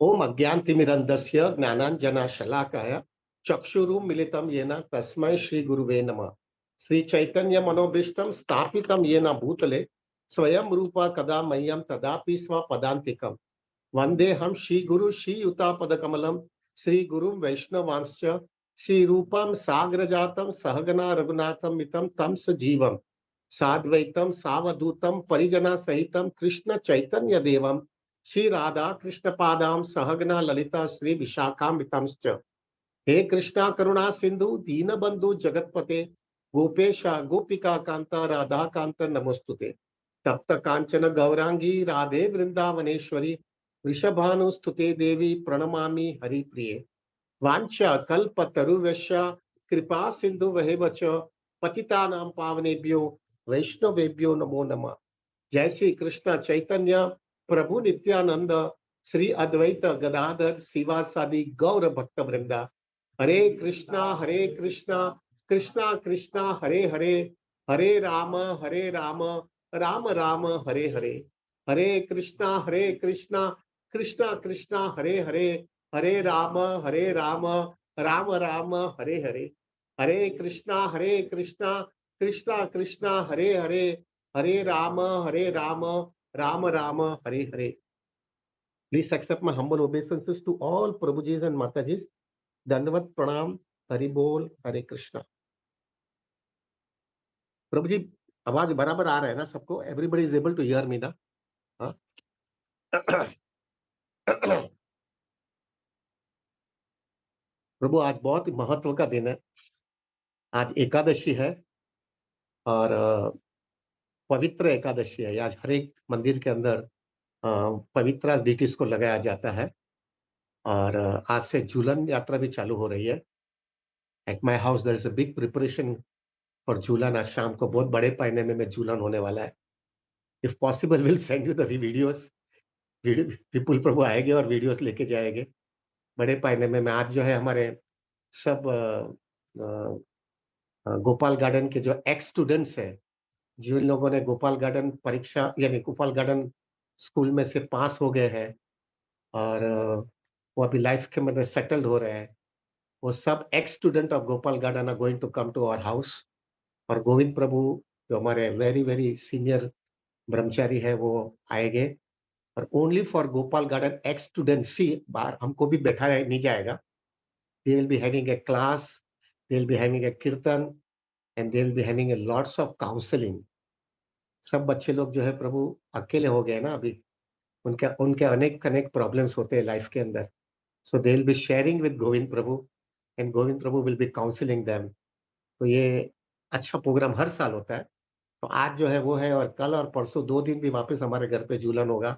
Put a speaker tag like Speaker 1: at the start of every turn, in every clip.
Speaker 1: ओम अज्ञानतिमिरन्धस्य ज्ञानाञ्जनशलाकया चक्षुरुन्मीलितं येन तस्मै श्रीगुरुवे नमः। श्रीचैतन्यमनोभीष्टं स्थापितं येन भूतले स्वयं रूपा कदा मह्यं तदापि स्वपदान्तिकं वन्देऽहं श्रीगुरु श्रीयुतापदकमलं श्रीगुरुं वैष्णवांश्च श्रीरूपं साग्रजातं सहगना रघुनाथं मितं तं सजीवं साद्वैतं सावधूतं परिजनसहितं कृष्ण चैतन्य देवं श्री राधा कृष्ण पादाम सहगना ललिता श्री विशाखामृतंश्च हे कृष्णा करुणा सिंधु दीन बंधु जगतपते गोपेश गोपिका कांता राधा कांत नमोस्तुते तप्त कांचन गौरांगी राधे वृंदावनेश्वरी वृषभानुस्तुते देवी प्रणमामि हरिप्रिये वांछा कल्प तरुवश्य कृपा सिंधु वहेव च पतितानां पावनेभ्यो वैष्णवेभ्यो नमो नमः। जय श्री कृष्ण चैतन्य प्रभु नित्यानंद श्री अद्वैत गदाधर शिवासादि गौर भक्त वृंदा हरे Krishna Krishna Krishna Hare Hare Hare Ram Ram Ram Hare Hare Hare Krishna Krishna Krishna Hare Hare Hare Ram Ram Ram Hare Hare Hare Krishna Krishna Krishna Hare Hare Hare Ram Ram Ram Hare Hare. Please accept my humble obeisances to all Prabhujis and Matajis. Dandavat pranam, Hari Bol, Hare Krishna. प्रभु जी आवाज बराबर आ रहा है ना सबको? Everybody is able to hear me ना? हाँ? प्रभु आज बहुत महत्व का दिन है। आज एकादशी है और पवित्र एकादशी है। आज हर एक मंदिर के अंदर पवित्र डिटीज को लगाया जाता है और आज से झूलन यात्रा भी चालू हो रही है। At my house there is a big preparation for झूलन। आज शाम को बहुत बड़े पैमाने में झूलन होने वाला है। If possible we'll send you the videos. विपुल प्रभु आएंगे और वीडियोस लेके जाएंगे बड़े पैमाने में। आज जो है हमारे सब गोपाल गार्डन के जो एक्स स्टूडेंट्स हैं, जिन लोगों ने गोपाल गार्डन परीक्षा यानी गोपाल गार्डन स्कूल में से पास हो गए हैं और वो अभी लाइफ के मतलब सेटल्ड हो रहे हैं, वो सब ex student of Gopal Garden are going to come to our house. और गोविंद प्रभु जो हमारे वेरी वेरी सीनियर ब्रह्मचारी है वो आएंगे और only for Gopal garden ex students सी बाहर हमको भी बैठा नहीं जाएगा। They will be having a class, they will be having a kirtan and they will be having a lots of counselling. सब बच्चे लोग जो है प्रभु अकेले हो गए ना अभी, उनके उनके अनेक अनेक प्रॉब्लम्स होते हैं लाइफ के अंदर। So they will be sharing with Govind Prabhu and Govind Prabhu will be counselling them. तो ये अच्छा प्रोग्राम हर साल होता है। तो आज जो है वो है और कल और परसों 2 दिन भी वापस हमारे घर पे झूलन होगा।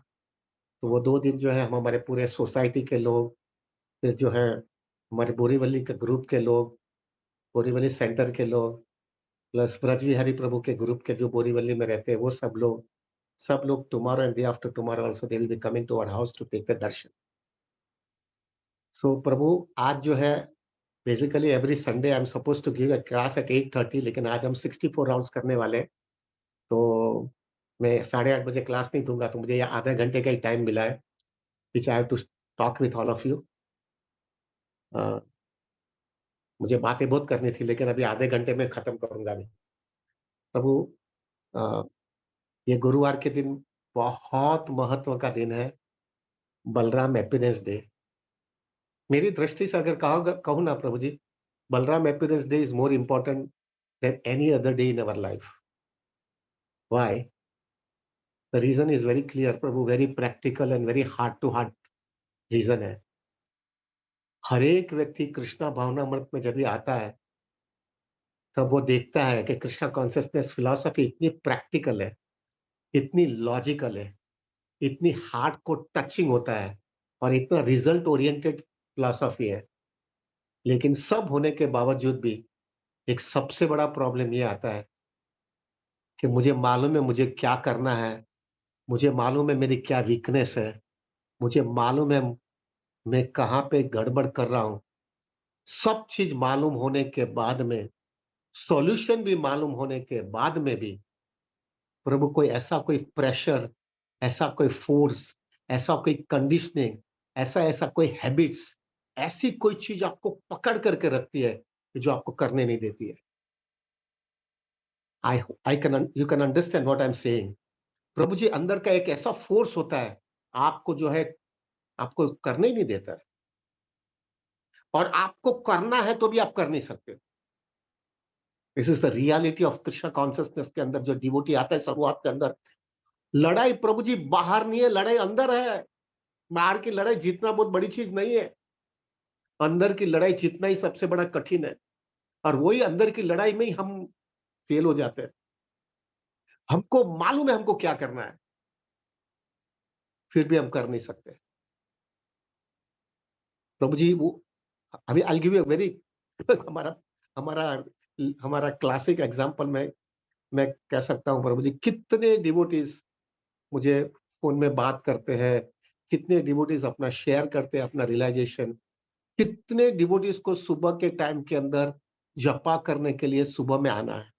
Speaker 1: तो वो 2 दिन जो है हम हमारे पूरे सोसाइटी के लोग, फिर जो है हमारे बोरीवली के ग्रुप के लोग, बोरीवली सेंटर के लोग, प्लस ब्रज विहारी प्रभु के ग्रुप के जो बोरीवली में रहते हैं वो सब लोग tomorrow and day after tomorrow also they will be coming to our house to take the darshan. So Prabhu आज जो है basically every Sunday I am suppose to give a class at 8:30, लेकिन आज हम 64 राउंड्स करने वाले हैं। तो मैं 8:30 बजे क्लास नहीं दूंगा, तो मुझे ये आधे घंटे का ही टाइम मिला है which I have to talk with all of you. मुझे बातें बहुत करनी थी लेकिन अभी आधे घंटे में खत्म करूंगा मैं। प्रभु ये गुरुवार के दिन बहुत महत्व का दिन है, बलराम हैप्पीनेस डे। मेरी दृष्टि से अगर कहूँ ना Prabhu ji, Balaram happiness day is more important than any other day in our life. Why? The reason is very clear Prabhu, very practical and very heart to heart reason है। हर एक व्यक्ति कृष्णा भावनामृत में जब भी आता है तब वो देखता है कि कृष्णा कॉन्शियसनेस फिलॉसफी इतनी प्रैक्टिकल है, इतनी लॉजिकल है, इतनी हार्ट को टचिंग होता है और इतना रिजल्ट ओरिएंटेड फिलॉसफी है। लेकिन सब होने के बावजूद भी एक सबसे बड़ा प्रॉब्लम ये आता है कि मुझे मालूम है मुझे क्या करना है, मुझे मालूम है मेरी क्या वीकनेस है, मुझे मालूम है मैं कहाँ पे गड़बड़ कर रहा हूँ। सब चीज मालूम होने के बाद में, सॉल्यूशन भी मालूम होने के बाद में भी प्रभु कोई ऐसा कोई प्रेशर, ऐसा कोई फोर्स, ऐसा कोई कंडीशनिंग, ऐसा ऐसा कोई हैबिट्स, ऐसी कोई चीज आपको पकड़ करके रखती है कि जो आपको करने नहीं देती है। I can you can understand what I am saying. Prabhu ji अंदर का एक ऐसा फोर्स होता है, आपको जो है आपको करने ही नहीं देता है, और आपको करना है तो भी आप कर नहीं सकते। This is the reality of Krishna consciousness के अंदर जो डिवोटी आता है शुरुआत के अंदर। लड़ाई प्रभु जी बाहर नहीं है, लड़ाई अंदर है। बाहर की लड़ाई जीतना बहुत बड़ी चीज नहीं है, अंदर की लड़ाई जीतना ही सबसे बड़ा कठिन है। और वही अंदर की लड़ाई में ही हम फेल हो जाते हैं। हमको मालूम है हमको क्या करना है, फिर भी हम कर नहीं सकते। प्रभु जी वो अभी आई गिव यू वेरी हमारा हमारा हमारा क्लासिक एग्जांपल में मैं कह सकता हूं। प्रभु जी कितने डिवोटीज मुझे फोन में बात करते हैं, कितने डिवोटीज अपना शेयर करते हैं अपना रियलाइजेशन। कितने डिवोटीज को सुबह के टाइम के अंदर जपा करने के लिए सुबह में आना है,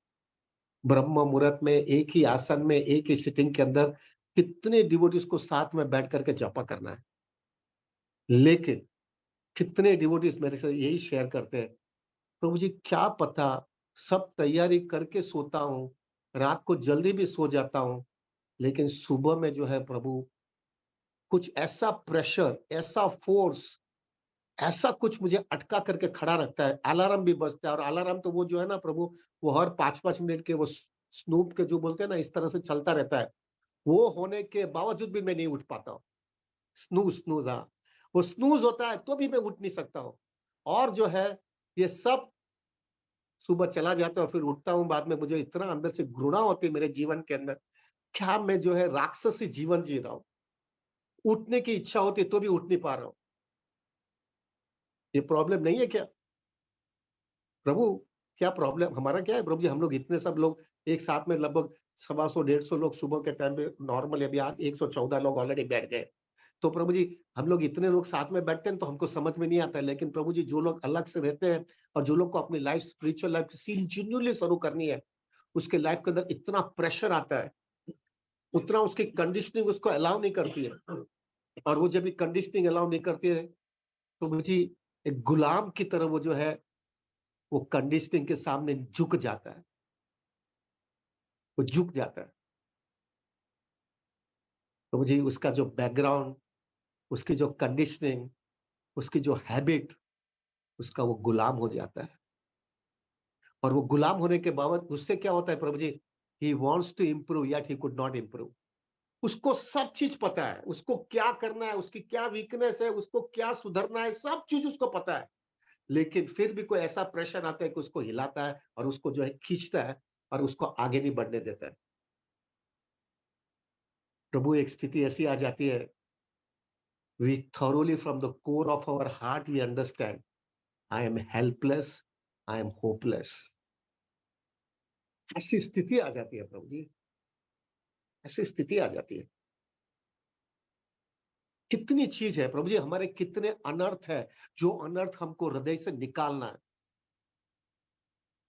Speaker 1: ब्रह्म मुहूर्त में एक ही आसन में एक ही सिटिंग के अंदर कितने डिवोटीज को साथ में बैठ करके जपा करना है। लेकिन कितने डिवोटीज मेरे से यही शेयर करते हैं, प्रभु जी क्या पता, सब तैयारी करके सोता हूँ, रात को जल्दी भी सो जाता हूँ, लेकिन सुबह में जो है प्रभु कुछ ऐसा प्रेशर, ऐसा फोर्स, ऐसा कुछ मुझे अटका करके खड़ा रखता है। अलार्म भी बजता है, और अलार्म तो वो जो है ना प्रभु, वो हर 5-5 मिनट के वो स्नूप के जो बोलते हैं ना, इस तरह से चलता रहता है। वो होने के बावजूद भी मैं नहीं उठ पाता हूँ। स्नूज स्नूज, हाँ, वो स्नूज होता है तो भी मैं उठ नहीं सकता हूँ। और जो है ये सब सुबह चला जाता है और फिर उठता हूँ बाद में, मुझे इतना अंदर से घृणा होती है मेरे जीवन के अंदर, क्या मैं जो है राक्षसी जीवन जी रहा हूँ। उठने की इच्छा होती है तो भी उठ नहीं पा रहा हूँ। ये प्रॉब्लम नहीं है क्या प्रभु? क्या प्रॉब्लम हमारा क्या है प्रभु जी? हम लोग इतने सब लोग एक साथ में लगभग 125-150 लोग सुबह के टाइम पे नॉर्मली, अभी आज 114 लोग ऑलरेडी बैठ गए। तो प्रभु जी हम लोग इतने लोग साथ में बैठते हैं तो हमको समझ में नहीं आता है, लेकिन प्रभु जी जो लोग अलग से रहते हैं और जो लोग को अपनी लाइफ, स्पिरिचुअल लाइफ कंटिन्यूअली शुरू करनी है, उसके लाइफ के अंदर इतना प्रेशर आता है, उतना उसकी कंडीशनिंग उसको अलाउ नहीं करती है। और वो जब भी कंडीशनिंग अलाउ नहीं करती है, प्रभु जी एक गुलाम की तरह वो जो है वो कंडीशनिंग के सामने झुक जाता है, वो झुक जाता है। तो मुझे उसका जो बैकग्राउंड, उसकी जो कंडीशनिंग, उसकी जो हैबिट, उसका वो गुलाम हो जाता है। और वो गुलाम होने के बावजूद उससे क्या होता है Prabhu ji, he wants to improve yet he could not improve. उसको सब चीज पता है, उसको क्या करना है, उसकी क्या वीकनेस है, उसको क्या सुधरना है, सब चीज उसको पता है। लेकिन फिर भी कोई ऐसा प्रेशर आता है कि उसको हिलाता है और उसको जो है खींचता है और उसको आगे नहीं बढ़ने देता है। प्रभु एक स्थिति ऐसी आ जाती है, we thoroughly from the core of our heart we understand, I am helpless, I am hopeless। ऐसी स्थिति आ जाती है प्रभु जी, ऐसी स्थिति आ जाती है। कितनी चीज है प्रभु जी, हमारे कितने अनर्थ है, जो अनर्थ हमको हृदय से निकालना है।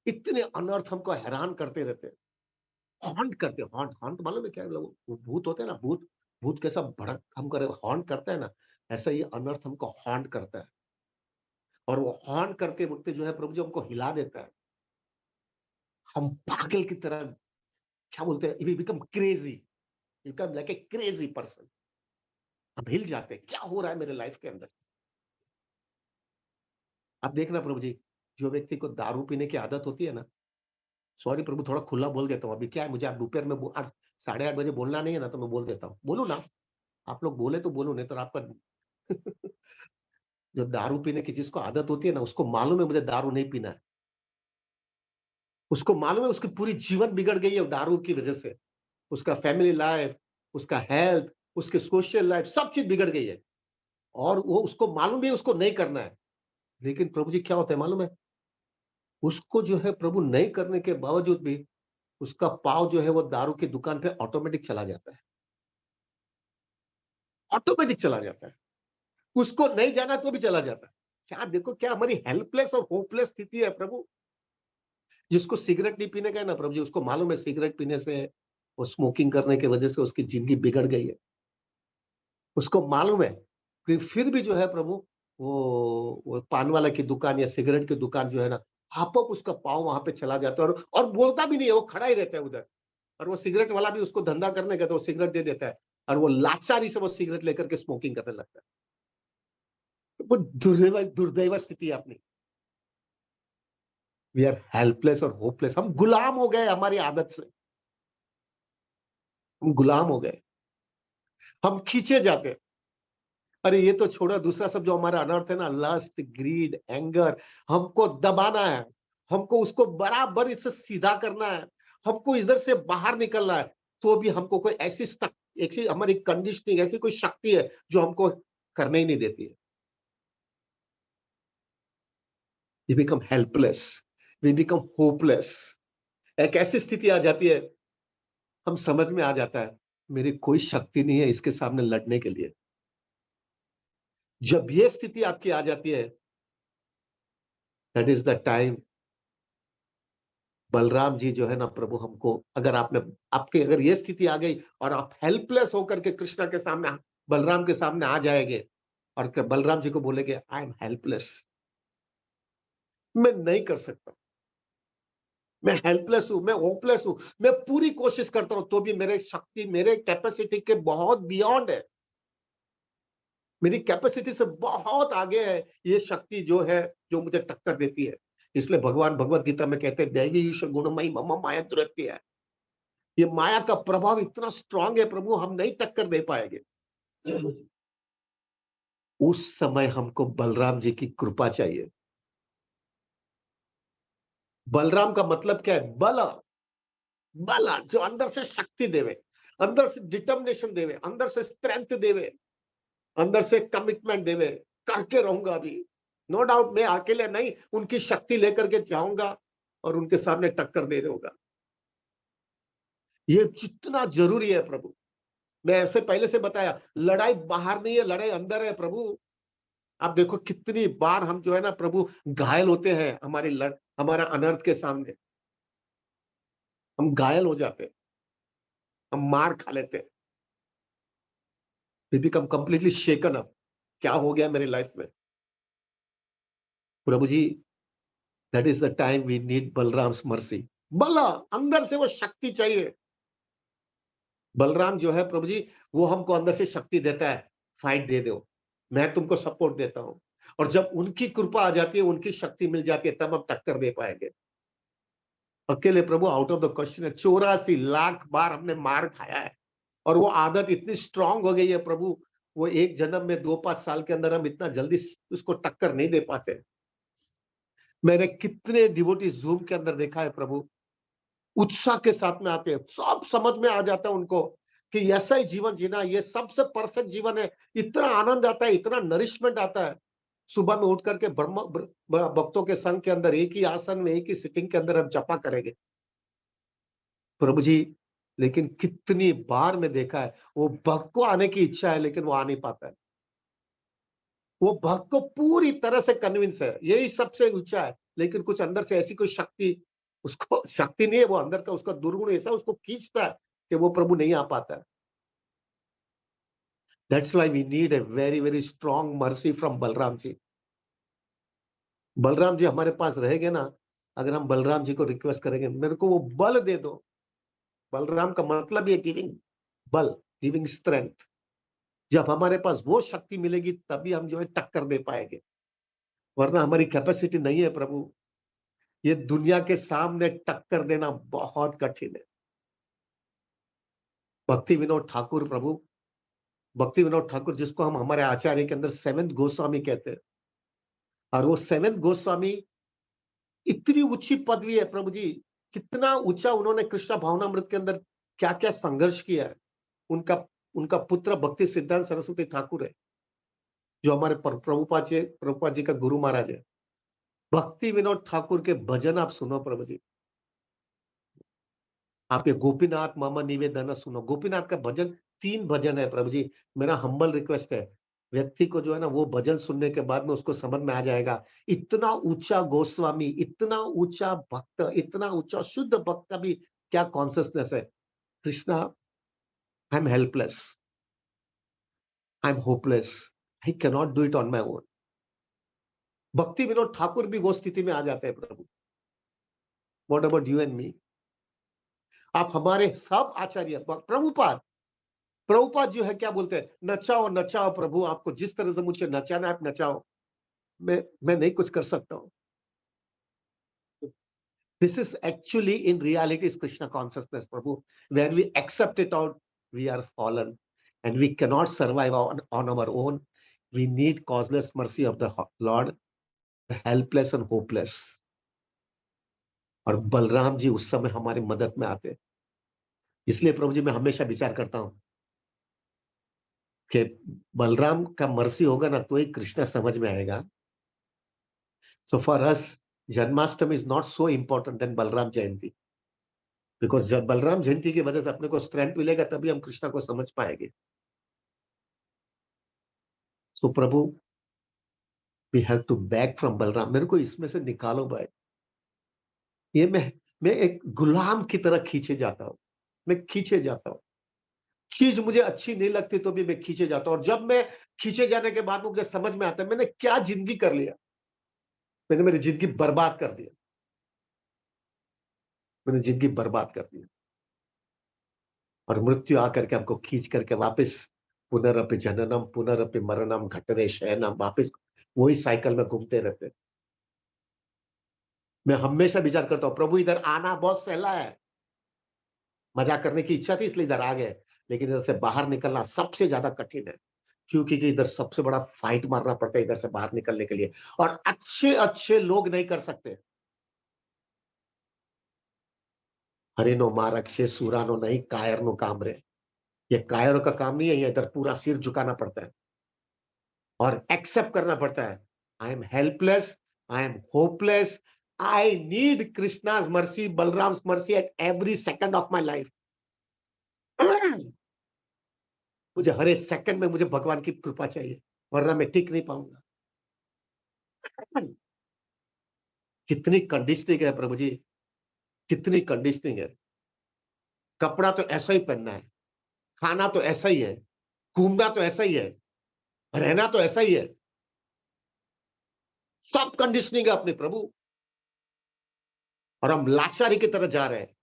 Speaker 1: इतने अनर्थ हमको हैरान करते रहते हैं, हॉन्ट करते हैं। हॉन्ट हॉन्ट मालूम है क्या? लोग वो भूत होते हैं ना, भूत भूत कैसा भड़क हम करे हॉन्ट करता है ना, ऐसा ये अनर्थ हमको हॉन्ट करता है। और वो हॉन्ट करके उठते जो है प्रभु जी हमको हिला देता है। हम पागल की तरह, क्या बोलते हैं, we become crazy, become like a crazy person. हम हिल जाते हैं, क्या हो रहा है मेरे लाइफ के अंदर। अब देखना प्रभु जी, जो व्यक्ति को दारू पीने की आदत होती है ना, सॉरी प्रभु थोड़ा खुला बोल देता हूँ, अभी क्या है मुझे आज दोपहर में आज 8:30 बजे बोलना नहीं है ना, तो मैं बोल देता हूँ। बोलू ना, आप लोग बोले तो बोलू, नहीं तो आपका जो दारू पीने की जिसको आदत होती है ना, उसको मालूम है मुझे दारू नहीं पीना है। उसको मालूम है उसकी पूरी जीवन बिगड़ गई है दारू की वजह से। उसका फैमिली लाइफ, उसका हेल्थ, उसकी सोशल लाइफ, सब चीज बिगड़ गई है। और वो उसको मालूम भी है उसको नहीं करना है। लेकिन प्रभु जी क्या होता है मालूम है, उसको जो है प्रभु नहीं करने के बावजूद भी उसका पाव जो है वो दारू की दुकान पे ऑटोमेटिक चला जाता है, ऑटोमेटिक चला जाता है। उसको नहीं जाना तो भी चला जाता है। क्या देखो, क्या हमारी हेल्पलेस और होपलेस स्थिति है प्रभु। जिसको सिगरेट नहीं पीने का है ना प्रभु जी, उसको मालूम है सिगरेट पीने से, वो स्मोकिंग करने की वजह से उसकी जिंदगी बिगड़ गई है, उसको मालूम है। फिर भी जो है प्रभु, वो पान वाला की दुकान या सिगरेट की दुकान जो है ना, आप उसका पाँव वहां पे चला जाता है, और बोलता भी नहीं है, वो खड़ा ही रहता है उधर। और वो सिगरेट वाला भी उसको धंधा करने का, तो वो सिगरेट दे देता है, और वो लाचारी से वो सिगरेट लेकर के स्मोकिंग करने लगता है। वो दुर्दैव दुर्दैव स्थिति है अपनी। वी आर हेल्पलेस और होपलेस, हम गुलाम हो गए हमारी आदत से, हम गुलाम हो गए, हम खींचे जाते हैं। अरे ये तो छोड़ो, दूसरा सब जो हमारा अनर्थ है ना, लस्ट, ग्रीड, एंगर, हमको दबाना है, हमको उसको बराबर इससे सीधा करना है, हमको इधर से बाहर निकलना है। तो भी हमको कोई ऐसी हमारी कंडीशनिंग, ऐसी कोई शक्ति है जो हमको करने ही नहीं देती है। We become helpless, we become hopeless. एक ऐसी स्थिति आ जाती है, हम समझ में आ जाता है, मेरी कोई शक्ति नहीं है इसके सामने लड़ने के लिए। जब ये स्थिति आपकी आ जाती है, that is the time Balaram ji जो है ना प्रभु, हमको अगर आपके अगर ये स्थिति आ गई और आप हेल्पलेस होकर के कृष्णा के सामने, बलराम के सामने आ जाएंगे, और बलराम जी को बोलेंगे आई एम हेल्पलेस, मैं नहीं कर सकता, मैं हेल्पलेस हूं, मैं होपलेस हूं, मैं पूरी कोशिश करता हूं, तो भी मेरे शक्ति, मेरे कैपेसिटी के बहुत बियॉन्ड है, मेरी कैपेसिटी से बहुत आगे है ये शक्ति जो है, जो मुझे टक्कर देती है। इसलिए भगवान भगवत गीता में कहते हैं, दैवी ईश गुणमयी मम माया दुरत्य है। ये माया का प्रभाव इतना स्ट्रांग है प्रभु, हम नहीं टक्कर दे पाएंगे। उस समय हमको बलराम जी की कृपा चाहिए। बलराम का मतलब क्या है? बल जो अंदर से शक्ति देवे, अंदर से डिटर्मिनेशन देवे, अंदर से स्ट्रेंथ देवे, अंदर से कमिटमेंट देवे, करके रहूंगा अभी, नो डाउट मैं अकेले नहीं, उनकी शक्ति लेकर के जाऊंगा और उनके सामने टक्कर दे दूंगा। ये कितना जरूरी है प्रभु। मैं ऐसे पहले से बताया, लड़ाई बाहर नहीं है, लड़ाई अंदर है प्रभु। आप देखो कितनी बार हम जो है ना प्रभु घायल होते हैं, हमारा अनर्थ के सामने हम घायल हो जाते हैं, हम मार खा लेते हैं, we become completely shaken up. क्या हो गया मेरी लाइफ में? Prabhu ji, that is the time we need बलराम्स mercy. बला, अंदर से वो शक्ति चाहिए। बलराम जो है प्रभु जी, वो हमको अंदर से शक्ति देता है, फाइट दे दो, मैं तुमको सपोर्ट देता हूं। और जब उनकी कृपा आ जाती है, उनकी शक्ति मिल जाती है, तब हम टक्कर दे पाएंगे। अकेले प्रभु आउट ऑफ द क्वेश्चन है। 84 लाख बार हमने मार खाया है, और वो आदत इतनी स्ट्रांग हो गई है प्रभु, वो एक जन्म में 2-5 साल के अंदर हम इतना जल्दी उसको टक्कर नहीं दे पाते। मैंने कितने डिवोटी जूम के अंदर देखा है प्रभु, उत्साह के साथ में आते हैं, सब समझ में आ जाता है उनको कि ऐसा ही जीवन जीना, ये सबसे परफेक्ट जीवन है। इतना आनंद आता है, इतना नरिशमेंट आता है। सुबह में उठ करके भक्तों के संग के अंदर एक ही आसन में, एक ही सिटिंग के अंदर हम जपा करेंगे प्रभु जी। लेकिन कितनी बार मैं देखा है, वो भक्त को आने की इच्छा है, लेकिन वो आ नहीं पाता है। वो भक्त को पूरी तरह से कन्विंस है, यही सबसे ऊंचा है, लेकिन कुछ अंदर से ऐसी कोई शक्ति, उसको शक्ति नहीं है, वो अंदर का उसका दुर्गुण ऐसा उसको खींचता है कि वो प्रभु नहीं आ पाता है। That's why we need a very very strong mercy from Balaram ji. Balaram ji हमारे पास रहेंगे ना, अगर हम बलराम जी को रिक्वेस्ट करेंगे, मेरे को वो बल दे दो। बलराम का मतलब ये गिविंग बल, गिविंग स्ट्रेंथ। जब हमारे पास वो शक्ति मिलेगी, तभी हम जो है टक्कर दे पाएंगे, वरना हमारी कैपेसिटी नहीं है प्रभु। ये दुनिया के सामने टक्कर देना बहुत कठिन है। भक्ति विनोद ठाकुर प्रभु, भक्ति विनोद ठाकुर जिसको हम हमारे आचार्य के अंदर सेवेंथ गोस्वामी कहते हैं, और वो सेवेंथ गोस्वामी इतनी ऊंची पदवी है प्रभु जी। कितना ऊंचा उन्होंने कृष्ण भावनामृत के अंदर क्या क्या संघर्ष किया है। उनका उनका पुत्र भक्ति सिद्धांत सरस्वती ठाकुर है, जो हमारे प्रभुपाद जी का गुरु महाराज है। भक्ति विनोद ठाकुर के भजन आप सुनो प्रभु जी। आप ये गोपीनाथ मामा निवेदन सुनो, गोपीनाथ का भजन, 3 भजन है प्रभु जी। मेरा हम्बल रिक्वेस्ट है, व्यक्ति को जो है ना वो भजन सुनने के बाद में उसको समझ में आ जाएगा, इतना ऊंचा गोस्वामी, इतना ऊंचा भक्त, इतना ऊंचा शुद्ध भक्त का भी क्या कॉन्सियसनेस है। कृष्णा, आई am helpless, I am hopeless, I can not do it on my own. भक्ति विनोद ठाकुर भी वो स्थिति में आ जाते हैं Prabhu. What about you and me? आप हमारे सब आचार्य, प्रभुपाद, प्रभुपाद जो है क्या बोलते हैं, नचाओ नचाओ प्रभु, आपको जिस तरह से मुझे नचाना है आप नचाओ, मैं नहीं कुछ कर सकता हूं। This is actually in reality is Krishna consciousness, Prabhu. Where we accept it out, we are fallen and we cannot survive on our own. We need causeless mercy of the Lord, helpless and hopeless. और बलराम जी उस समय हमारी मदद में आते। इसलिए प्रभु जी मैं हमेशा विचार करता हूं कि बलराम का मर्सी होगा ना तो ही कृष्ण समझ में आएगा। So for us, Janmashtami is not so important than Balram Jayanti. Because जब बलराम जयंती की वजह से अपने को स्ट्रेंथ मिलेगा तभी हम कृष्णा को समझ पाएंगे। So Prabhu, we have to back from Balaram, मेरे को इसमें से निकालो भाई। ये मैं एक गुलाम की तरह खींचे जाता हूं, मैं खींचे जाता हूं। चीज मुझे अच्छी नहीं लगती तो भी मैं खींचे जाता हूं, और जब मैं खींचे जाने के बाद मुझे समझ में आता है मैंने क्या जिंदगी कर लिया, मैंने मेरी जिंदगी बर्बाद कर दिया, मैंने जिंदगी बर्बाद कर दिया। और मृत्यु आकर के हमको खींच करके वापस पुनरपि जननम पुनरपि मरणम घटरे शयनम, वापस वही साइकिल में घूमते रहते। मैं हमेशा विचार करता हूं प्रभु इधर आना बहुत सहला है, मजाक करने की इच्छा थी इसलिए इधर आ गए, लेकिन इधर से बाहर निकलना सबसे ज्यादा कठिन है, क्योंकि इधर सबसे बड़ा फाइट मारना पड़ता है इधर से बाहर निकलने के लिए, और अच्छे अच्छे लोग नहीं कर सकते। हरिनो मार अक्षय सूरानो नहीं कायर नो काम रे, ये कायरों का काम नहीं है, ये इधर पूरा सिर झुकाना पड़ता है और एक्सेप्ट करना पड़ता है। I am helpless, I am hopeless, I need Krishna's mercy, Balaram's mercy at every second of my life. मुझे हर एक सेकंड में मुझे भगवान की कृपा चाहिए, वरना मैं टिक नहीं पाऊंगा। कितनी कंडीशनिंग है प्रभु जी, कितनी कंडीशनिंग है। कपड़ा तो ऐसा ही पहनना है, खाना तो ऐसा ही है, घूमना तो ऐसा ही है, रहना तो ऐसा ही है, सब कंडीशनिंग है अपने प्रभु, और हम लाचारी की तरह जा रहे हैं,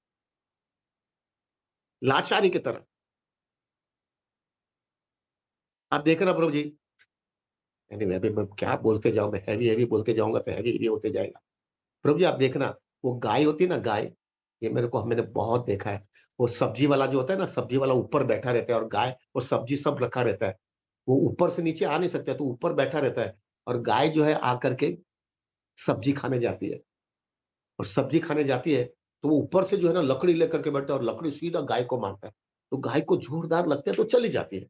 Speaker 1: लाचारी की तरह। आप देख रहे प्रभु जी, एनीवे अभी मैं क्या बोलते जाऊं, मैं हैवी हैवी बोलते जाऊंगा तो हैवी हैवी होते जाएगा। प्रभु जी आप देखना, वो गाय होती है ना गाय, ये मेरे को मैंने बहुत देखा है, वो सब्जी वाला जो होता है ना, सब्जी वाला ऊपर बैठा रहता है और गाय वो सब्जी सब रखा रहता है, वो ऊपर से नीचे आ नहीं सकता तो ऊपर बैठा रहता है, और गाय जो है आकर के सब्जी खाने जाती है, और सब्जी खाने जाती है तो वो ऊपर से जो है ना लकड़ी लेकर के बैठता है और लकड़ी सीधा गाय को मारता है, तो गाय को जोरदार लगता है तो चली जाती है,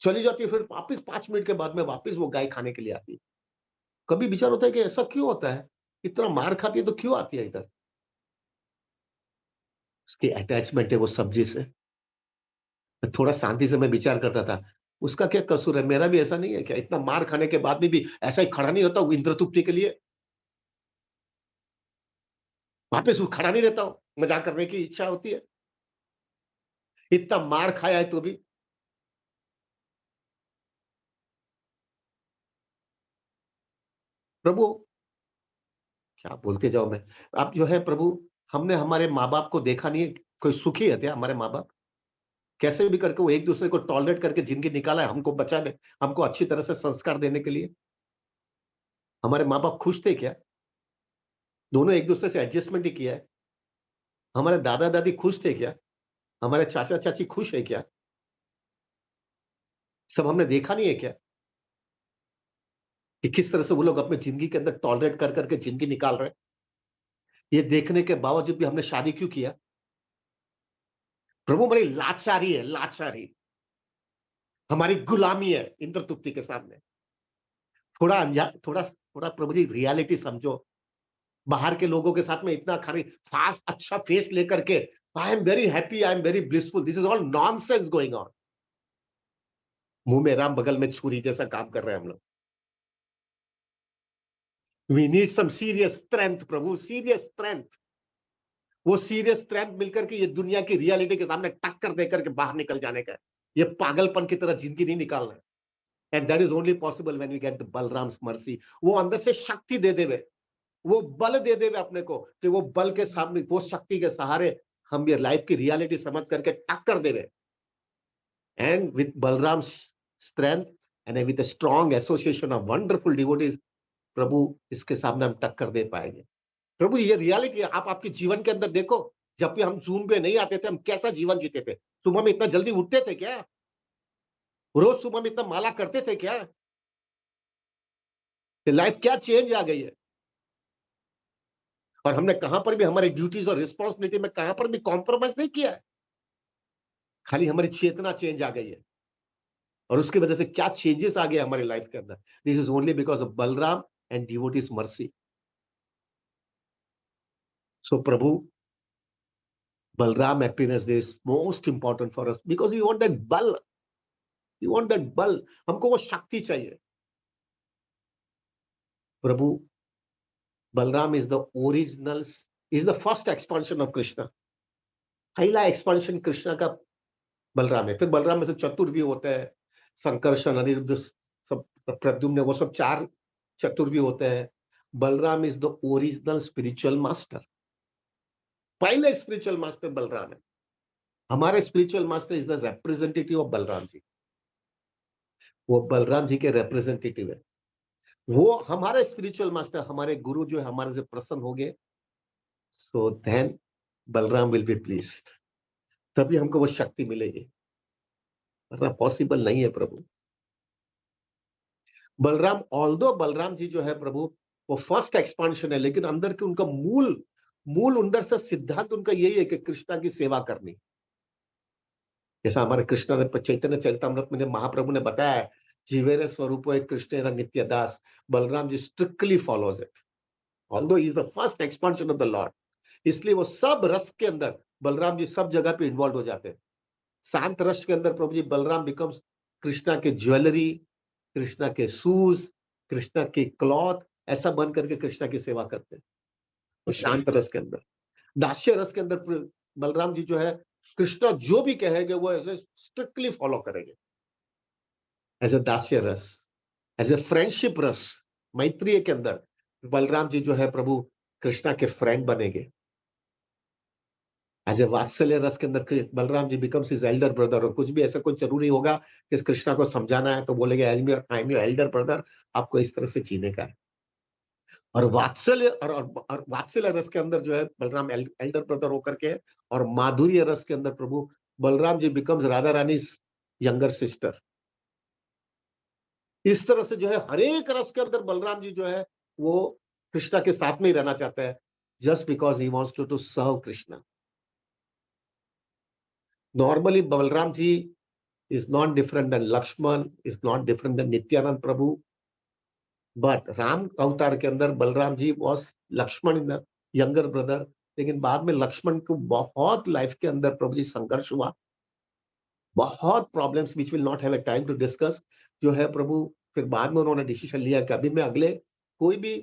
Speaker 1: चली जाती है, फिर वापिस 5 मिनट के बाद में वापिस वो गाय खाने के लिए आती है। कभी विचार होता है कि ऐसा क्यों होता है, इतना मार खाती है तो क्यों आती है इधर? उसकी अटैचमेंट है वो सब्जी से। थोड़ा शांति से मैं विचार करता था, उसका क्या कसूर है, मेरा भी ऐसा नहीं है क्या? इतना मार खाने के बाद में भी ऐसा ही खड़ा नहीं होता हूँ इंद्रतुप्ति के लिए, वापस वो खड़ा नहीं रहता हूँ, मजाक करने की इच्छा होती है, इतना मार खाया है तो भी। प्रभु क्या बोलते जाओ मैं, आप जो है प्रभु, हमने हमारे माँ बाप को देखा नहीं है, कोई सुखी है क्या हमारे माँ बाप? कैसे भी करके वो एक दूसरे को टॉलरेट करके जिंदगी निकाला है हमको बचाने, हमको अच्छी तरह से संस्कार देने के लिए। हमारे माँ बाप खुश थे क्या? दोनों एक दूसरे से एडजस्टमेंट ही किया है। हमारे दादा दादी खुश थे क्या? हमारे चाचा चाची खुश है क्या? सब हमने देखा नहीं है क्या कि किस तरह से वो लोग अपने जिंदगी के अंदर टॉलरेट कर करके जिंदगी निकाल रहे हैं? ये देखने के बावजूद भी हमने शादी क्यों किया? प्रभु हमारी लाचारी है, लाचारी, हमारी गुलामी है इंद्र तुप्ति के सामने। थोड़ा थोड़ा थोड़ा प्रभु जी रियलिटी समझो। बाहर के लोगों के साथ में इतना खाली फास्ट अच्छा फेस लेकर के I am very happy, I am very blissful, this is all nonsense going on. मुंह में राम बगल में छुरी जैसा काम कर रहे हैं हम लोग। We need some serious strength प्रभु, सीरियस स्ट्रेंथ। वो सीरियस स्ट्रेंथ मिलकर के ये दुनिया की रियलिटी के सामने टक्कर देकर के बाहर निकल जाने का है। ये पागलपन की तरह जिंदगी नहीं निकालना है। And that is only possible when we get the Balaram's mercy. वो अंदर से शक्ति दे देवे, वो बल दे देवे अपने को, कि वो बल के सामने, वो शक्ति के सहारे हम ये लाइफ की रियलिटी समझ करके टक्कर देवे। And with Balaram's strength and with a strong association of wonderful devotees, Prabhu इसके सामने हम टक्कर दे पाएंगे। प्रभु ये रियलिटी है, आप आपके जीवन के अंदर देखो, जब भी हम जूम पे नहीं आते थे, हम कैसा जीवन जीते थे? सुबह में इतना जल्दी उठते थे क्या? रोज सुबह में इतना माला करते थे क्या? लाइफ क्या चेंज आ गई है? और हमने कहां पर भी हमारी ड्यूटीज और रिस्पॉन्सिबिलिटी में कहां पर भी कॉम्प्रोमाइज नहीं किया है। खाली हमारी चेतना चेंज आ गई है, और उसकी वजह से क्या चेंजेस आ गए हमारी लाइफ के अंदर। This is only because of Balaram and devotees mercy. So Prabhu, Balaram happiness day is most important for us, because you want that बल, यू वांट दैट बल, हमको वो शक्ति चाहिए। Prabhu, Balaram is the original, is the first expansion of Krishna. पहला expansion Krishna का बलराम है। फिर बलराम में से चतुर्व्यूह होते हैं, संकर्षण, अनिरुद्ध, सब प्रद्युम्न, वो सब 4 चतुर्व्यूह होते हैं। Balaram is the original spiritual master. पहले स्पिरिचुअल मास्टर बलराम है। हमारे spiritual master is the representative of Balaram ji. वो बलराम जी के रिप्रेजेंटेटिव है। वो हमारे स्पिरिचुअल मास्टर, हमारे गुरु जो है हमारे से प्रसन्न हो गए, so then Balram will be pleased, तभी हमको वो शक्ति मिलेगी, वरना पॉसिबल नहीं है प्रभु। बलराम, ऑल्दो बलराम जी जो है प्रभु, वो फर्स्ट एक्सपांशन है, लेकिन अंदर के उनका मूल मूल अंदर से सिद्धांत उनका यही है कि कृष्णा की सेवा करनी। जैसा हमारे कृष्ण ने चैतन्य चरितमृत में महाप्रभु ने बताया है, जीवेरे स्वरूप एक कृष्ण नित्य दास, Balaram ji strictly follows it, although he is the first expansion of the Lord. इसलिए वो सब रस के अंदर बलराम जी सब जगह पे इन्वॉल्व हो जाते हैं। शांत रस के अंदर प्रभु जी बलराम बिकम्स कृष्णा के ज्वेलरी, कृष्णा के शूज, कृष्णा के क्लॉथ, ऐसा बन करके कृष्णा की सेवा करते हैं। तो शांत रस के अंदर, दास्य रस के अंदर बलराम जी जो है, कृष्णा जो भी कहेंगे वो ऐसे स्ट्रिक्टली फॉलो करेंगे, एज ए दास्य रस, एज ए फ्रेंडशिप रस, मैत्रीय के अंदर बलराम जी जो है प्रभु कृष्णा के फ्रेंड बनेंगे। एज ए वात्सल्य रस के अंदर बलराम जी बिकम्स हिज एल्डर ब्रदर, और कुछ भी ऐसा कुछ जरूरी होगा कि इस कृष्णा को समझाना है तो बोलेंगे I am your Elder brother, आपको इस तरह से जीने का है। और वात्सल्य और वात्सल्य रस के अंदर जो है बलराम एल्डर ब्रदर होकर के, और माधुर्य रस के अंदर प्रभु Balram ji becomes Radha Rani younger sister. इस तरह से जो है हर एक रस के अंदर बलराम जी जो है वो कृष्णा के साथ में ही रहना चाहता है, just because he wants to serve Krishna. Normally Balram ji is not different than Lakshman, is not different than Nityanand Prabhu, but Ram अवतार के अंदर Balram ji was Lakshman in younger brother. लेकिन बाद में लक्ष्मण को बहुत लाइफ के अंदर प्रभु जी संघर्ष हुआ, बहुत problems which will not have a time to discuss, जो है प्रभु फिर बाद में उन्होंने डिसीजन लिया कि अभी मैं अगले कोई भी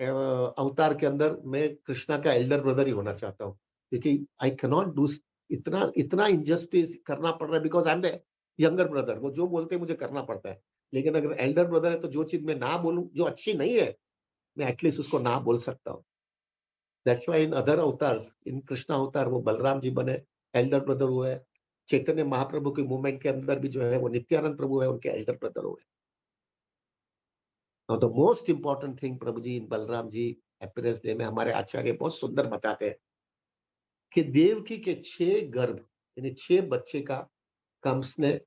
Speaker 1: अवतार के अंदर मैं कृष्णा का एल्डर ब्रदर ही होना चाहता हूँ, क्योंकि आई कैनॉट डू, इतना इतना इंजस्टिस करना पड़ रहा है, because I am the younger brother. वो जो बोलते हैं मुझे करना पड़ता है, लेकिन अगर एल्डर ब्रदर है तो जो चीज मैं ना बोलूं जो अच्छी नहीं है, मैं एटलीस्ट उसको ना बोल सकता हूँ। That's why in other avatars, in Krishna avatar वो बलराम जी बने एल्डर ब्रदर हुए, चैतन्य महाप्रभु के मूवमेंट के अंदर भी जो है वो नित्यानंद प्रभु है, उनके एल्डर ब्रदर हुए। Now the most important thing प्रभु जी in Balram ji happiness day में हमारे आचार्य बहुत सुंदर बताते हैं कि देवकी के 6 गर्भ, यानी 6 बच्चे का कंस ने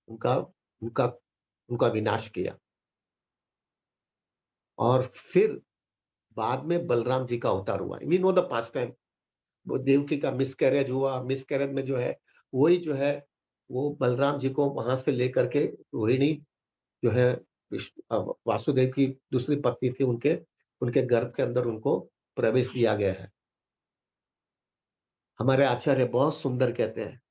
Speaker 1: उनका उनका उनका विनाश किया, और फिर बाद में बलराम जी का अवतार हुआ। We know the past time, वो देवकी का मिसकैरेज हुआ, मिसकैरेज में जो है वही जो है वो बलराम जी को वहां से लेकर के रोहिणी जो है वासुदेव की दूसरी पत्नी थी, उनके उनके गर्भ के अंदर उनको प्रवेश दिया गया है। हमारे आचार्य बहुत सुंदर कहते हैं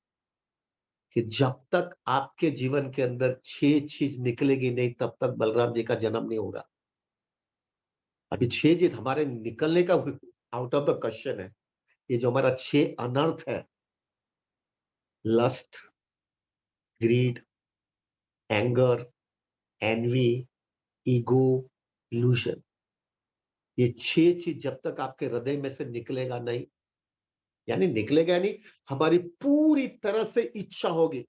Speaker 1: कि जब तक आपके जीवन के अंदर 6 चीज निकलेगी नहीं, तब तक बलराम जी का जन्म नहीं होगा। अभी 6 चीज हमारे निकलने का आउट ऑफ द क्वेश्चन है। ये जो हमारा 6 अनर्थ है, lust, greed, anger, envy, ego, illusion. ये 6 चीज जब तक आपके हृदय में से निकलेगा नहीं, यानी निकलेगा नहीं, हमारी पूरी तरह से इच्छा होगी,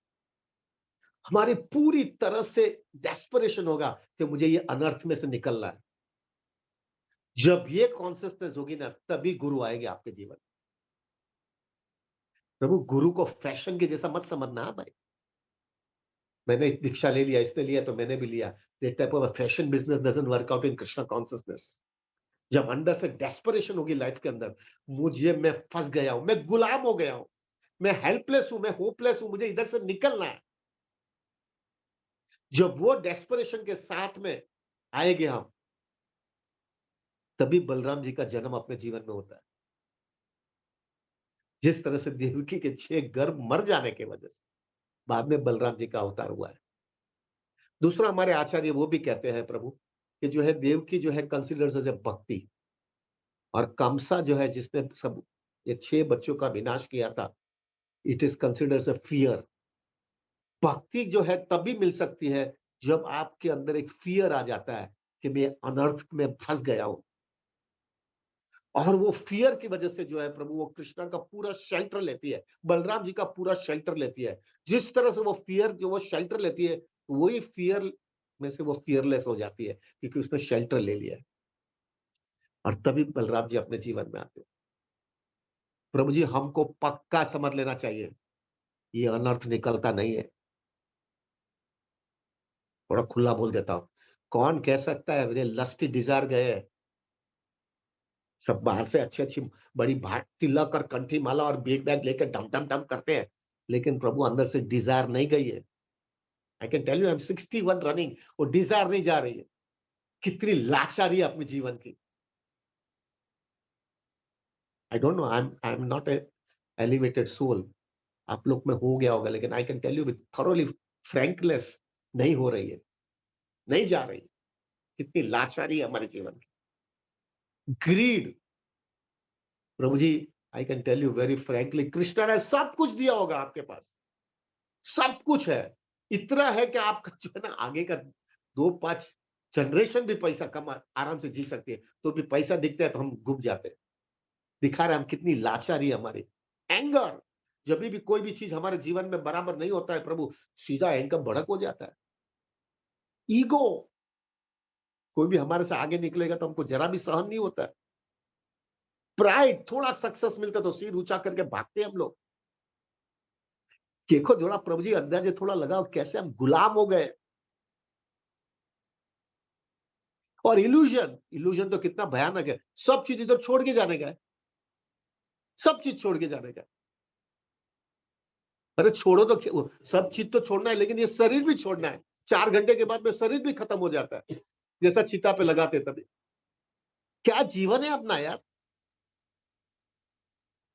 Speaker 1: हमारी पूरी तरह से डेस्परेशन होगा कि मुझे ये अनर्थ में से निकलना है। जब ये कॉन्सियसनेस होगी ना, तभी गुरु आएंगे आपके जीवन में। प्रभु, गुरु को फैशन के जैसा मत समझना है भाई। मैंने दीक्षा ले लिया, इसने लिया तो मैंने भी लिया। This type of fashion business doesn't work out in Krishna consciousness. जब अंदर से डेस्परेशन होगी लाइफ के अंदर, मैं फंस गया हूं, मैं गुलाम हो गया हूं, मैं हेल्पलेस हूं, मैं होपलेस हूं, मुझे इधर से निकलना है। जब वो डेस्परेशन के साथ में आएंगे हम, तभी बलराम जी का जन्म अपने जीवन में होता है। जिस तरह से देवकी के 6 गर्भ मर जाने की वजह से बाद में बलराम जी का अवतार हुआ है। दूसरा, हमारे आचार्य वो भी कहते हैं प्रभु कि जो है देवकी जो है कंसिडर्स एज ए भक्ति, और कंसा जो है जिसने सब ये 6 बच्चों का विनाश किया था, it is considers A fear. भक्ति जो है तभी मिल सकती है जब आपके अंदर एक फियर आ जाता है कि मैं अनर्थ में फंस गया हूं, और वो फियर की वजह से जो है प्रभु वो कृष्णा का पूरा शेल्टर लेती है, बलराम जी का पूरा शेल्टर लेती है। जिस तरह से वो फियर जो वो शेल्टर लेती है, वही फियर में से वो फियरलेस हो जाती है, क्योंकि उसने शेल्टर ले लिया है। और तभी बलराम जी अपने जीवन में आते हैं। प्रभु जी, हमको पक्का समझ लेना चाहिए, ये अनर्थ निकलता नहीं है। थोड़ा खुला बोल देता हूं, कौन कह सकता है मेरे लस्टी डिजायर गए हैं? सब बाहर से अच्छी अच्छी बड़ी भाट तिलक और कंठी माला और बैग बैग लेकर डम डम डम करते हैं, लेकिन प्रभु अंदर से डिजायर नहीं गई है। I can tell you, I am 61 running, वो डिजायर नहीं जा रही है। कितनी लाचारी है अपने जीवन की। I don't know, I am not a elevated soul, आप लोग में हो गया होगा, लेकिन I can tell you with thoroughly frankness, नहीं हो रही है, नहीं जा रही है। कितनी लाचारी है हमारे जीवन की, ग्रीड। प्रभु जी, I can tell you very frankly, Krishna ने सब कुछ दिया होगा आपके पास, सब कुछ है, इतना है कि आपका जो है ना आगे का 2-5 जनरेशन भी पैसा कमा आराम से जी सकती है, तो भी पैसा दिखता है तो हम डूब जाते हैं। दिखा रहे हैं हम कितनी लाचारी है हमारी। एंगर, जब भी कोई भी चीज हमारे जीवन में बराबर नहीं होता है प्रभु, सीधा एंगर भड़क हो जाता है। ईगो, कोई भी हमारे से आगे निकलेगा तो हमको जरा भी सहन नहीं होता है। प्राइड, थोड़ा सक्सेस मिलता तो सिर ऊंचा करके भागते हम लोग। देखो थोड़ा प्रभु जी अंदाजे थोड़ा लगाओ कैसे हम गुलाम हो गए। और इल्यूजन, इल्यूजन तो कितना भयानक है, सब चीज इधर छोड़ के जाने का है, सब चीज छोड़ के जाने का है। अरे छोड़ो तो सब चीज तो छोड़ना है, लेकिन ये शरीर भी छोड़ना है। 4 घंटे के बाद में शरीर भी खत्म हो जाता है, जैसा चिता पे लगाते तभी। क्या जीवन है अपना यार।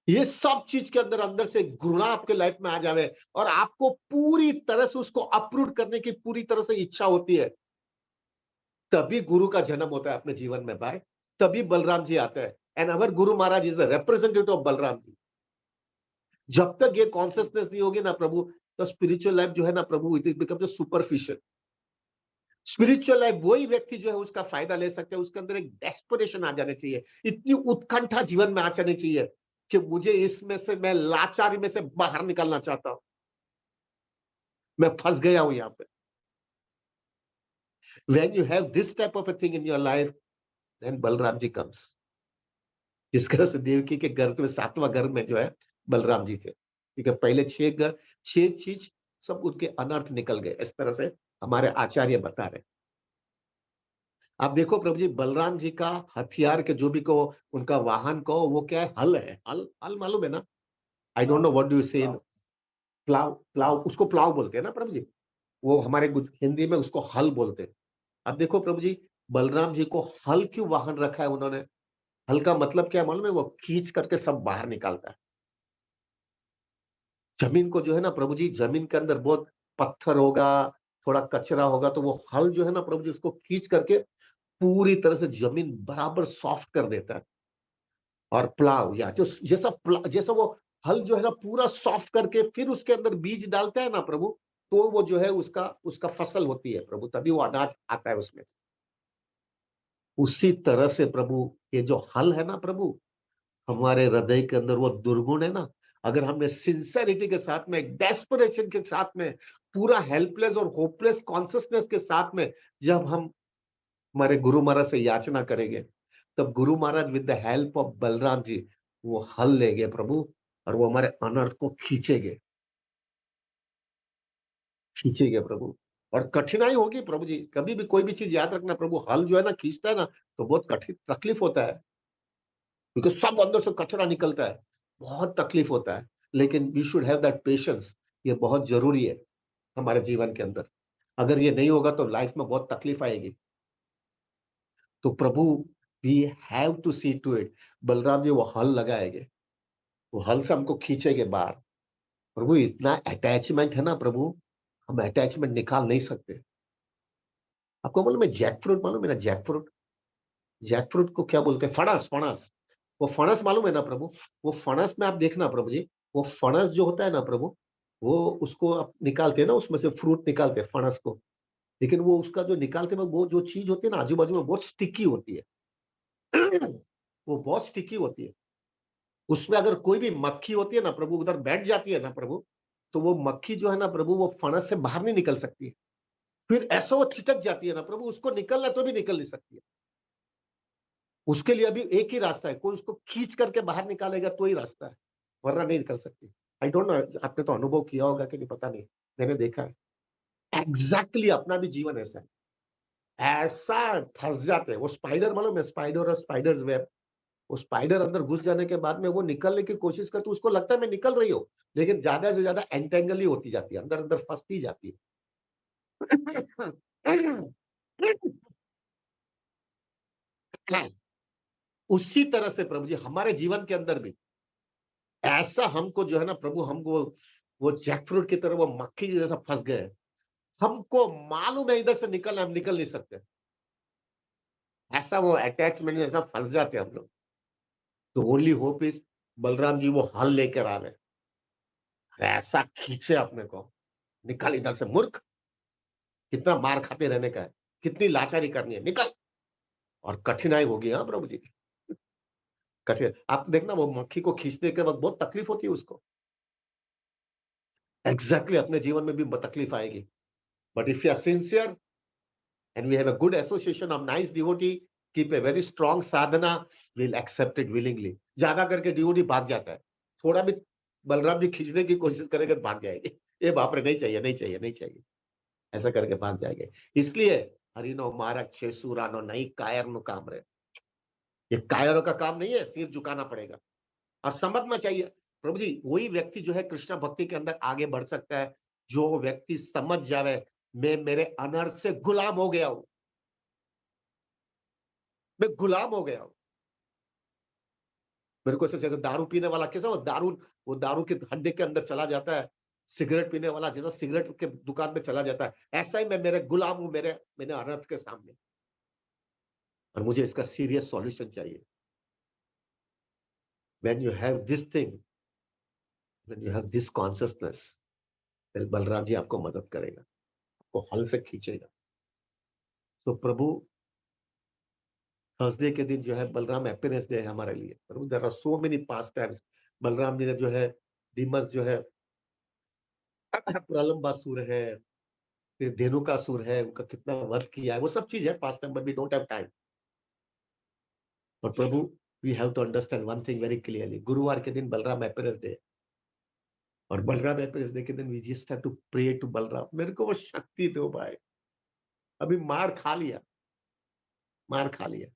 Speaker 1: ये सब चीज के अंदर अंदर से घृणा आपके लाइफ में आ जावे, और आपको पूरी तरह से उसको अप्रूव करने की पूरी तरह से इच्छा होती है, तभी गुरु का जन्म होता है अपने जीवन में भाई। तभी बलराम जी आते हैं, and our guru Maharaj is the representative of Balaram ji. जब तक ये कॉन्सियसनेस नहीं होगी ना प्रभु, तो स्पिरिचुअल लाइफ जो है ना Prabhu, it is become superficial. Spiritual life वही व्यक्ति जो है उसका फायदा ले सकते हैं, उसके अंदर एक डेस्परेशन आ जानी चाहिए, इतनी उत्कंठा जीवन में आ जानी चाहिए कि मुझे इसमें से, मैं लाचारी में से बाहर निकलना चाहता हूं, मैं फंस गया हूं यहाँ पे। When you have this type of a thing in your life, then Balram ji comes. जिस तरह से देवकी के गर्भ में 7वां गर्भ में जो है बलराम जी थे, ठीक है, पहले 6 चीज सब उनके अनर्थ निकल गए, इस तरह से हमारे आचार्य बता रहे। आप देखो प्रभु जी, बलराम जी का हथियार के जो भी कहो, उनका वाहन कहो, वो क्या है? हल है। हल, हल मालूम है ना? आई don't know what do you से इन प्लाव, प्लाव उसको प्लाव बोलते हैं ना प्रभु जी, वो हमारे हिंदी में उसको हल बोलते हैं। अब देखो प्रभु जी, बलराम जी को हल क्यों वाहन रखा है उन्होंने? हल का मतलब क्या मालूम है? वो खींच करके सब बाहर निकालता है। जमीन को जो है ना प्रभु जी, जमीन के अंदर बहुत पत्थर होगा, थोड़ा कचरा होगा, तो वो हल जो है ना प्रभु जी, उसको खींच करके पूरी तरह से जमीन बराबर सॉफ्ट कर देता है। और प्लाव, या जो जैसा वो हल जो है ना पूरा सॉफ्ट करके फिर उसके अंदर बीज डालता है ना प्रभु, तो वो जो है उसका उसका फसल होती है प्रभु, तभी वो अनाज आता है उसमें से। उसी तरह से प्रभु ये जो हल है ना प्रभु, हमारे हृदय के अंदर वो दुर्गुण है ना, अगर हमने सिंसेरिटी के साथ में, डेस्परेशन के साथ में, पूरा हेल्पलेस और होपलेस कॉन्सियसनेस के साथ में जब हम हमारे गुरु महाराज से याचना करेंगे, तब guru Maharaj with the help of Balaram ji वो हल लेंगे प्रभु, और वो हमारे अनर्थ को खींचेंगे, खींचेंगे प्रभु। और कठिनाई होगी प्रभु जी, कभी भी कोई भी चीज याद रखना प्रभु, हल जो है ना खींचता है ना, तो बहुत कठिन तकलीफ होता है, क्योंकि सब अंदर से कचरा निकलता है, बहुत तकलीफ होता है। लेकिन we should have that patience, ये बहुत जरूरी है हमारे जीवन के अंदर। अगर ये नहीं होगा तो लाइफ में बहुत तकलीफ आएगी। तो Prabhu, we have to see to it, Balaram ji वो हल लगाएंगे, वो हल से हमको खींचेंगे बाहर। प्रभु इतना अटैचमेंट है ना प्रभु, हम अटैचमेंट निकाल नहीं सकते। आपको मालूम है जैक फ्रूट, मालूम है ना जैक फ्रूट? जैक फ्रूट को क्या बोलते हैं? फणस, फणस। वो फणस मालूम है ना प्रभु? वो फणस में आप देखना प्रभु जी, वो फणस जो होता है ना प्रभु, वो उसको आप निकालते हैं ना, उसमें से फ्रूट निकालते हैं फणस को। लेकिन वो उसका जो निकालते वक़्त वो जो चीज़ होती है ना आजू-बाजू में, बहुत स्टिकी होती है। वो बहुत स्टिकी होती है। उसमें अगर कोई भी मक्खी होती है ना प्रभु, उधर बैठ जाती है ना प्रभु, तो वो मक्खी जो है ना प्रभु, वो फणस से बाहर नहीं निकल सकती है। फिर ऐसा वो छिटक जाती है ना प्रभु, उसको निकलना है तो भी निकल नहीं सकती है। उसके लिए अभी एक ही रास्ता है, कोई उसको खींच करके बाहर निकालेगा तो ही रास्ता है, वरना नहीं निकल सकती। आई डोंट नो, आपने तो अनुभव किया होगा कि नहीं पता नहीं, मैंने देखा है। एग्ज़ैक्टली अपना भी जीवन ऐसा है। ऐसा फँस जाते हैं, वो स्पाइडर मालूम है, स्पाइडर और स्पाइडर्स वेब, वो स्पाइडर अंदर घुस जाने के बाद में वो निकलने की कोशिश करती है, उसको लगता है मैं निकल रही हूँ, लेकिन ज़्यादा से ज़्यादा एंटेंगल ही होती जाती है, अंदर-अंदर फँसती जाती है। उसी तरह से प्रभु जी हमारे जीवन के अंदर भी ऐसा हमको जो है ना प्रभु, हमको वो जैक फ्रूट की तरह वो मक्खी जैसा फंस गए हैं। हमको मालूम है इधर से निकलना, हम निकल नहीं सकते। ऐसा वो अटैचमेंट जैसा फंस जाते हैं हम लोग। तो only hope is Balram ji वो हल लेकर आ रहे हैं। ऐसा खींचे अपने को, निकल इधर से मूर्ख, कितना मार खाते रहने का है, कितनी लाचारी करनी है, निकल। और कठिनाई होगी हाँ प्रभु जी, कठिन। आप देखना वो मक्खी को खींचने के वक़्त बहुत तकलीफ होती है उसको। एग्ज़ैक्टली अपने जीवन में भी तकलीफ आएगी। But if you are sincere and we have a good association of nice devotee, keep a very strong sadhana, will accept it willingly. ज्यादा करके डिवोटी भाग जाता है, थोड़ा भी बलराम जी खींचने की कोशिश करेंगे तो भाग जाएंगे, ये बाप रे नहीं चाहिए नहीं चाहिए नहीं चाहिए, ऐसा करके भाग जाएंगे। इसलिए हरिनो मारक छे सूरानो नहीं कायर नु काम रे, ये कायरों का काम नहीं है, सिर झुकाना पड़ेगा और समझना चाहिए। प्रभु जी वही व्यक्ति जो है कृष्ण भक्ति के अंदर आगे बढ़ सकता है, जो व्यक्ति समझ जावे मैं मेरे अनर्थ से गुलाम हो गया हूं, मैं गुलाम हो गया हूं। मेरे को ऐसे जैसे दारू पीने वाला कैसा, वो दारू के हड्डे के अंदर चला जाता है, सिगरेट पीने वाला जैसा सिगरेट के दुकान पे चला जाता है, ऐसा ही मैं मेरे गुलाम हूँ, मेरे मेरे अनर्थ के सामने, और मुझे इसका सीरियस सॉल्यूशन चाहिए। When you have this thing, when you have this consciousness, फिर बलराम जी आपको मदद करेगा, आपको हल से खींचेगा। तो प्रभु थर्सडे के दिन जो है बलराम हैप्पीनेस डे है हमारे लिए। Prabhu there are so many pastimes, Balaram ji ने जो है डीमंस जो है प्रलंबासुर है, फिर धेनुकासुर है, उनका कितना वध किया है, वो सब चीज है pastime, but we don't have time. और Prabhu, we have to understand one thing very clearly, गुरुवार के दिन बलराम हैप्पीनेस डे, और बलराम हैप्पीनेस डे के दिन we just have to pray to Balram, मेरे को वो शक्ति दो भाई। अभी मार खा लिया, मार खा लिया।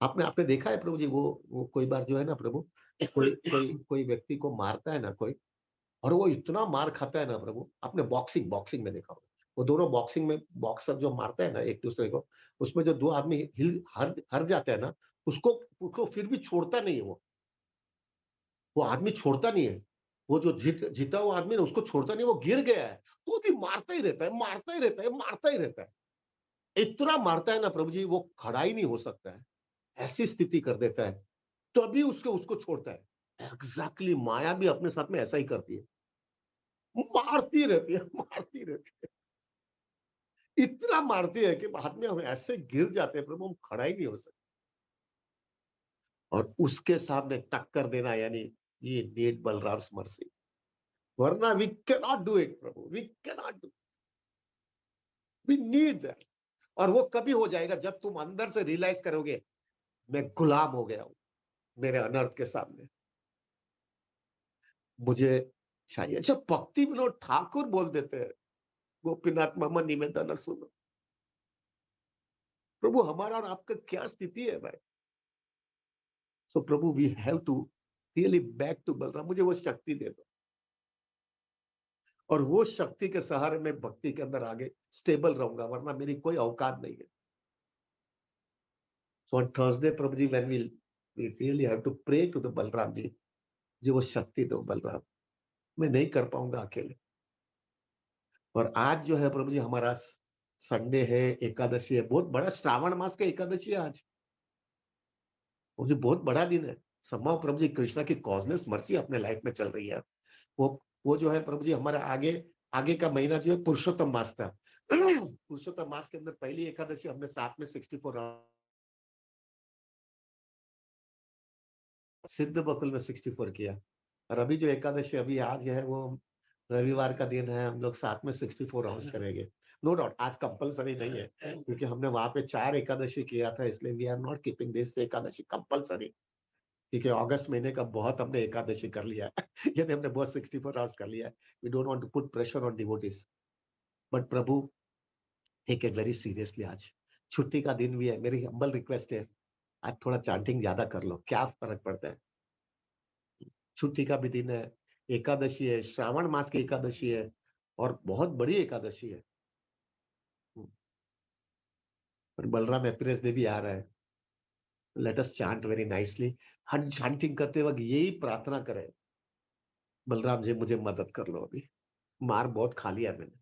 Speaker 1: आपने आपने देखा है प्रभु जी, वो कोई बार जो है ना प्रभु, कोई कोई कोई व्यक्ति को मारता है ना कोई, और वो इतना मार खाता है ना प्रभु, आपने बॉक्सिंग बॉक्सिंग में देखा होगा, वो दोनों बॉक्सिंग में बॉक्सर जो मारता है ना एक दूसरे को, उसमें जो दो आदमी हिल हर हर जाते हैं ना, उसको उसको फिर भी छोड़ता नहीं है वो आदमी छोड़ता नहीं है। वो जो जीता हुआ आदमी ना उसको छोड़ता नहीं, वो गिर गया है तो भी मारता ही रहता है, मारता ही रहता है, मारता ही रहता है। इतना मारता है ना प्रभु जी, वो खड़ा ही नहीं हो सकता है, ऐसी स्थिति कर देता है, तभी उसको उसको छोड़ता है। एग्जैक्टली माया भी अपने साथ में ऐसा ही करती है। मारती रहती है, मारती रहती है। इतना मारती है कि बाद में हम ऐसे गिर जाते हैं प्रभु, हम खड़ा ही नहीं हो सकते। और उसके सामने टक्कर देना यानी ये नीड बलराम्स मर्सी, वरना we can not do it प्रभु, we can not do, we need that. और वो कभी हो जाएगा जब तुम अंदर से रियलाइज करोगे मैं गुलाम हो गया हूं मेरे अनर्थ के सामने, मुझे चाहिए। जब भक्ति विनोद ठाकुर बोल देते हैं गोपीनाथ मामा निवेदन सुनो, प्रभु हमारा और आपका क्या स्थिति है भाई। So Prabhu we have to really back to Balaram, मुझे वो शक्ति दे दो, और वो शक्ति के सहारे मैं भक्ति के अंदर आगे स्टेबल रहूंगा, वरना मेरी कोई औकात नहीं है। So on Thursday Prabhu ji when we really have to pray to the Balaram ji, ji वो शक्ति दो बलराम, मैं नहीं कर पाऊंगा अकेले। और आज जो है प्रभु जी हमारा संडे है, एकादशी है, बहुत बड़ा श्रावण मास का एकादशी है आज, मुझे बहुत बड़ा दिन है। संभव प्रभु जी कृष्णा की कॉजलेस मर्सी अपने लाइफ में चल रही है। वो वो जो है प्रभु जी हमारा आगे आगे का महीना जो है पुरुषोत्तम मास था। पुरुषोत्तम मास के अंदर पहली एकादशी हमने साथ में 64 सिद्ध बकुल में 64 किया। और अभी जो एकादशी अभी आज है वो रविवार का दिन है, हम लोग साथ में 64 राउंड करेंगे। नो डाउट आज कंपलसरी नहीं है, क्योंकि हमने वहां पे 4 एकादशी किया था, इसलिए we are not keeping this Ekadashi compulsory. ठीक है, अगस्त महीने का बहुत हमने एकादशी कर लिया है। यानी हमने बहुत 64 आवर्स कर लिया है। We don't want to put pressure on devotees, but प्रभु टेक इट वेरी सीरियसली। आज छुट्टी का दिन भी है, मेरी हम्बल रिक्वेस्ट है आज थोड़ा चांटिंग ज्यादा कर लो, क्या फर्क पड़ता है। छुट्टी का भी दिन है, एकादशी है, श्रावण मास की एकादशी है, और बहुत बड़ी एकादशी है। और बलराम एप्रेस डे भी आ रहा है, let us chant very nicely. हर चांटिंग करते वक्त यही प्रार्थना करें, बलराम जी मुझे मदद कर लो, अभी मार बहुत खा लिया मैंने,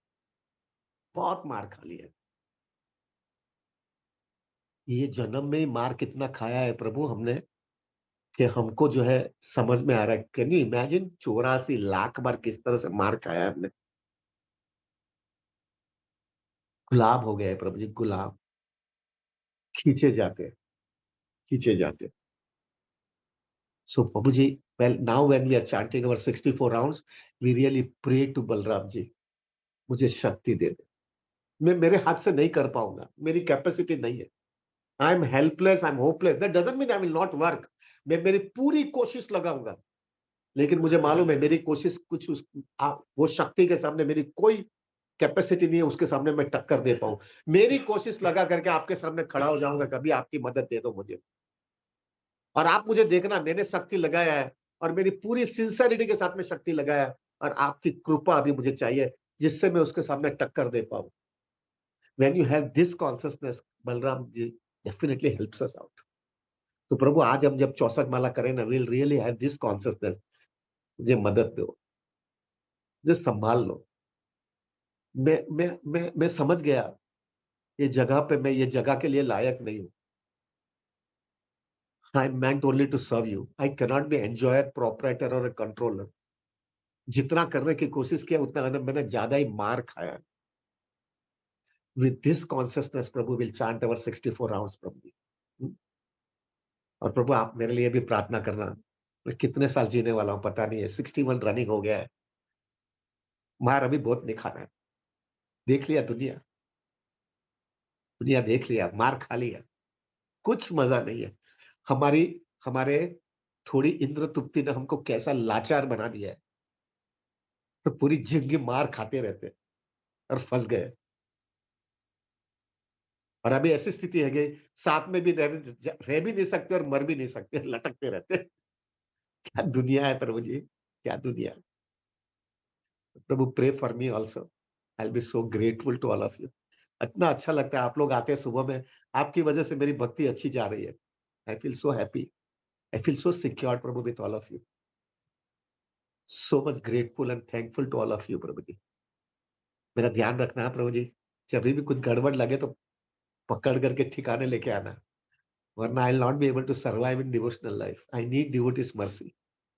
Speaker 1: बहुत मार खा लिया। ये जन्म में ही मार कितना खाया है प्रभु हमने, कि हमको जो है समझ में आ रहा है। कैन यू इमेजिन 84 लाख बार किस तरह से मार खाया है हमने। गुलाम हो गया है प्रभु जी, गुलाम, खींचे जाते, खींचे जाते। सो प्रभु जी, well now when we are chanting our 64 rounds, we really pray to Balram ji, मुझे शक्ति दे दे, मैं मेरे हाथ से नहीं कर पाऊंगा, मेरी कैपेसिटी नहीं है। I am helpless, I am hopeless, that doesn't mean I will not work. मैं मेरी पूरी कोशिश लगाऊंगा, लेकिन मुझे मालूम है मेरी कोशिश कुछ वो शक्ति के सामने मेरी कोई कैपेसिटी नहीं है, उसके सामने मैं टक्कर दे पाऊं। मेरी कोशिश लगा करके आपके सामने खड़ा हो जाऊंगा, कभी आपकी मदद दे दो मुझे। और आप मुझे देखना, मैंने शक्ति लगाया है, और मेरी पूरी सिंसियरिटी के साथ में शक्ति लगाया है, और आपकी कृपा अभी मुझे चाहिए, जिससे मैं उसके सामने टक्कर दे पाऊं। When you have this consciousness, Balram ji definitely helps us out. तो प्रभु आज हम जब 64 माला करें ना, will really have this consciousness, मुझे मदद दो, मुझे संभाल लो। मैं समझ गया ये जगह पे मैं ये जगह के लिए लायक नहीं हूं। I am meant only to serve you. I cannot be enjoyer, proprietor और कंट्रोलर। जितना करने की कोशिश किया उतना मैंने ज्यादा ही मार खाया। With this consciousness Prabhu will chant our 64 rounds Prabhu ji. और प्रभु आप मेरे लिए भी प्रार्थना करना, मैं कितने साल जीने वाला हूं पता नहीं है, 61 रनिंग हो गया है, मार अभी बहुत नहीं खाना है। देख लिया दुनिया, दुनिया देख लिया, मार खा लिया, कुछ मजा नहीं है। हमारी हमारे थोड़ी इंद्र तुप्ति ने हमको कैसा लाचार बना दिया है, तो पूरी जिंदगी मार खाते रहते और फंस गए। और अभी ऐसी स्थिति है कि साथ में भी रह भी नहीं सकते और मर भी नहीं सकते, लटकते रहते। क्या दुनिया है प्रभु जी, क्या दुनिया है। Prabhu pray for me also, I will be so grateful to all of you. इतना अच्छा लगता है आप लोग आते हैं सुबह में, आपकी वजह से मेरी भक्ति अच्छी जा रही है। I feel so happy, I feel so secure Prabhu with all of you, so much grateful and thankful to all of you Prabhu ji. मेरा ध्यान रखना है प्रभु जी, जब भी कुछ गड़बड़ लगे तो पकड़ करके ठिकाने लेके आना, वरना I will not be able to survive in devotional life. I need devotees mercy.